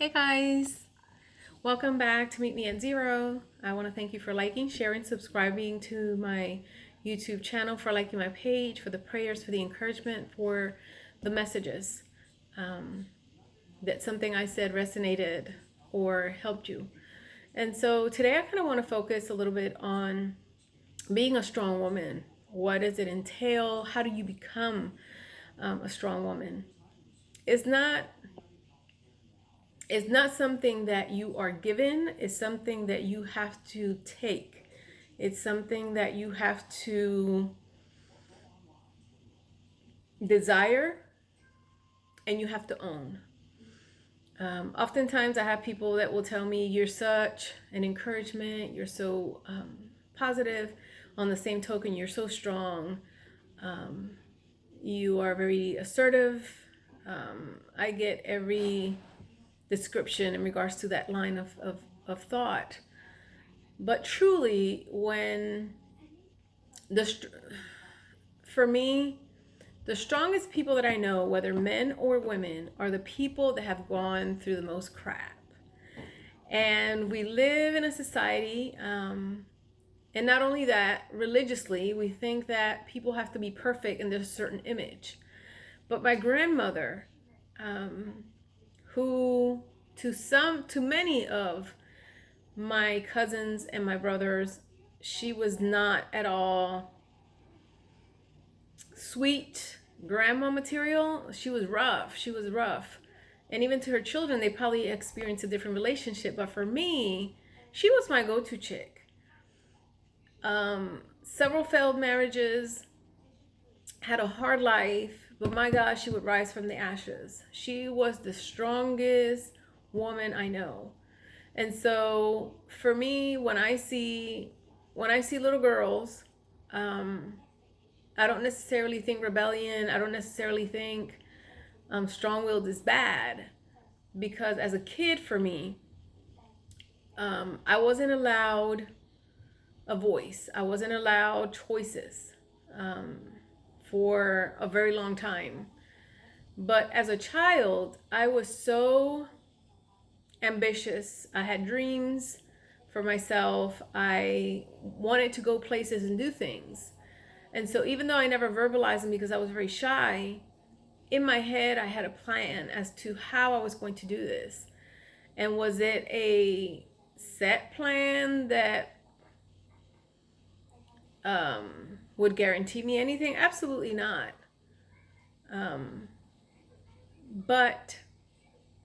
Hey guys, welcome back to Meet Me at Zero. I want to thank you for liking, sharing, subscribing to my YouTube channel, for liking my page, for the prayers, for the encouragement, for the messages um, that something I said resonated or helped you. And so today I kind of want to focus a little bit on being a strong woman. What does it entail? How do you become a strong woman? It's not It's not something that you are given, it's something that you have to take. It's something that you have to desire and you have to own. Oftentimes, I have people that will tell me, "You're such an encouragement, you're so positive. On the same token, you're so strong. You are very assertive." I get every description in regards to that line of thought. But truly, when the for me, the strongest people that I know, whether men or women, are the people that have gone through the most crap. And we live in a society, and not only that, religiously, we think that people have to be perfect in there's a certain image. But my grandmother, who to many of my cousins and my brothers, she was not at all sweet grandma material. She was rough. She was rough. And even to her children, they probably experienced a different relationship. But for me, she was my go-to chick. Several failed marriages, had a hard life, but my gosh, she would rise from the ashes. She was the strongest woman I know. And so for me, when I see little girls, I don't necessarily think rebellion, I don't necessarily think strong-willed is bad, because as a kid, for me, I wasn't allowed a voice. I wasn't allowed choices for a very long time. But as a child, I was so ambitious. I had dreams for myself. I wanted to go places and do things. And so even though I never verbalized them because I was very shy, in my head I had a plan as to how I was going to do this. And was it a set plan that would guarantee me anything? Absolutely not. But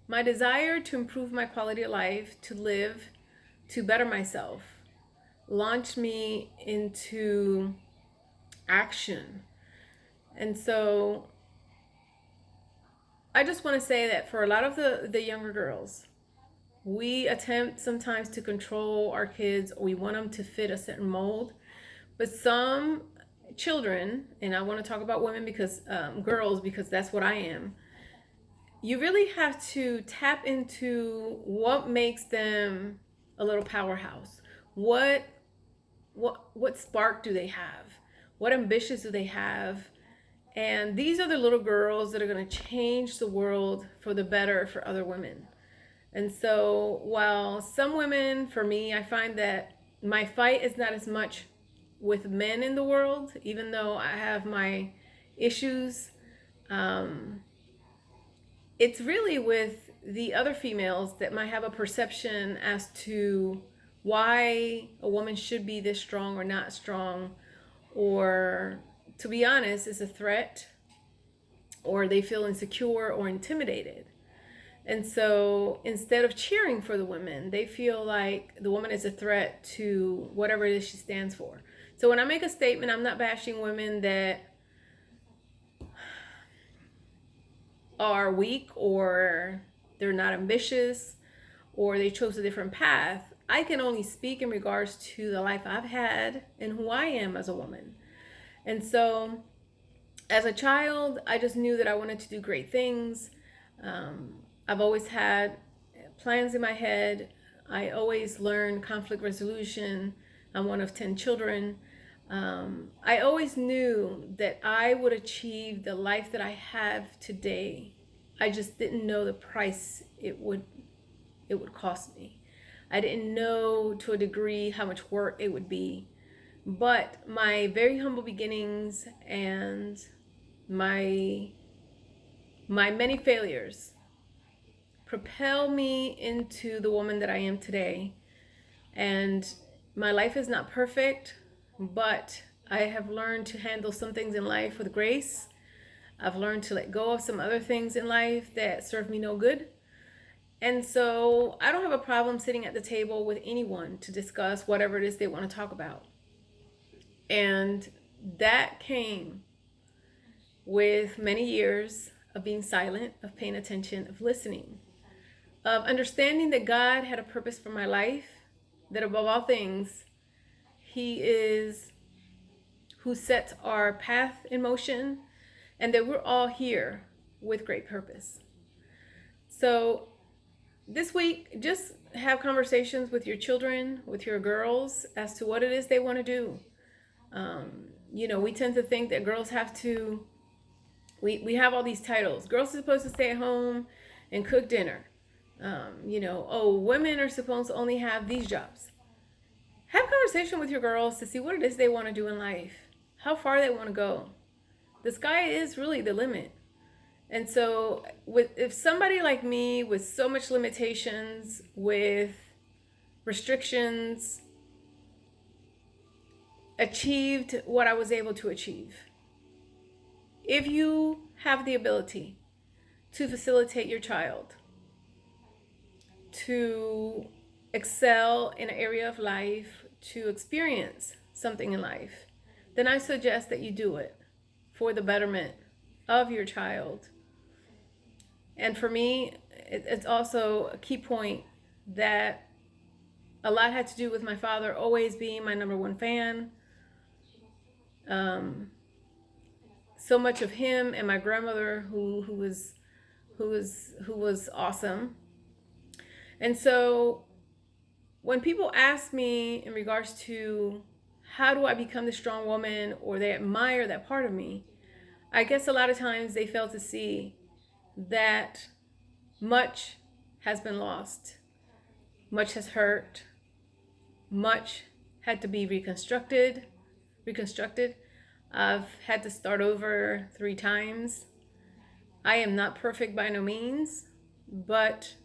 my desire to improve my quality of life, to live, to better myself, launched me into action. And so I just want to say that for a lot of the younger girls, we attempt sometimes to control our kids, or we want them to fit a certain mold. But some children, and I want to talk about women because girls, because that's what I am, you really have to tap into what makes them a little powerhouse. What spark do they have? What ambitions do they have? And these are the little girls that are going to change the world for the better for other women. And so while some women, for me, I find that my fight is not as much with men in the world, even though I have my issues. It's really with the other females that might have a perception as to why a woman should be this strong or not strong, or to be honest, is a threat, or they feel insecure or intimidated. And so instead of cheering for the women, they feel like the woman is a threat to whatever it is she stands for. So when I make a statement, I'm not bashing women that are weak, or they're not ambitious, or they chose a different path. I can only speak in regards to the life I've had and who I am as a woman. And so as a child, I just knew that I wanted to do great things. I've always had plans in my head. I always learned conflict resolution. I'm one of 10 children. I always knew that I would achieve the life that I have today. I just didn't know the price it would it would cost me. I didn't know to a degree how much work it would be. But my very humble beginnings and my many failures propel me into the woman that I am today. And my life is not perfect, but I have learned to handle some things in life with grace. I've learned to let go of some other things in life that serve me no good. And so I don't have a problem sitting at the table with anyone to discuss whatever it is they want to talk about. And that came with many years of being silent, of paying attention, of listening, of understanding that God had a purpose for my life, that above all things, He is who sets our path in motion, and that we're all here with great purpose. So this week, just have conversations with your children, with your girls, as to what it is they want to do. We tend to think that girls have to, we have all these titles. Girls are supposed to stay at home and cook dinner. Women are supposed to only have these jobs. Have a conversation with your girls to see what it is they want to do in life, how far they want to go. The sky is really the limit. And so if somebody like me with so much limitations, with restrictions, achieved what I was able to achieve, if you have the ability to facilitate your child to excel in an area of life, to experience something in life, then I suggest that you do it for the betterment of your child. And for me, it's also a key point that a lot had to do with my father always being my number one fan. So much of him and my grandmother who was awesome. And so when people ask me in regards to how do I become the strong woman, or they admire that part of me, I guess a lot of times they fail to see that much has been lost, much has hurt, much had to be reconstructed. I've had to start over 3 times. I am not perfect by no means, but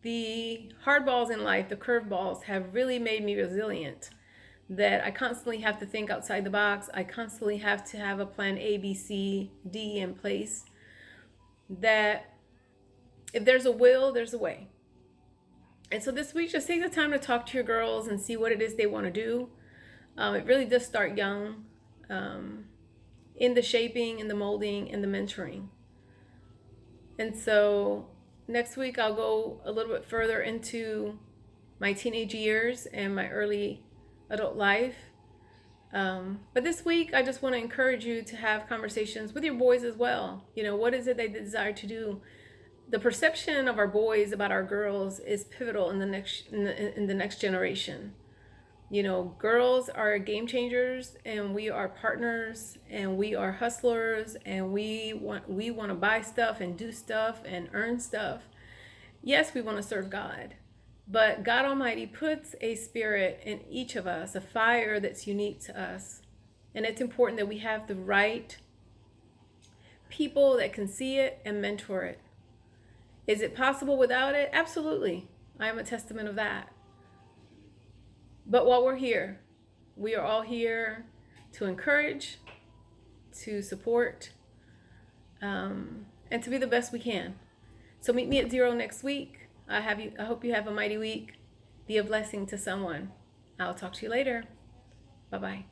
the hardballs in life, the curveballs, have really made me resilient. That I constantly have to think outside the box. I constantly have to have a plan A, B, C, D in place. That if there's a will, there's a way. And so this week, just take the time to talk to your girls and see what it is they want to do. It really does start young, in the shaping, in the molding, in the mentoring. And so next week, I'll go a little bit further into my teenage years and my early adult life. But this week, I just want to encourage you to have conversations with your boys as well. What is it they desire to do? The perception of our boys about our girls is pivotal in the next generation. Girls are game changers, and we are partners, and we are hustlers, and we want to buy stuff and do stuff and earn stuff. Yes, we want to serve God, but God Almighty puts a spirit in each of us, a fire that's unique to us, and it's important that we have the right people that can see it and mentor it. Is it possible without it? Absolutely. I am a testament of that. But while we're here, we are all here to encourage, to support, and to be the best we can. So meet me at 0 next week. I hope you have a mighty week. Be a blessing to someone. I'll talk to you later. Bye-bye.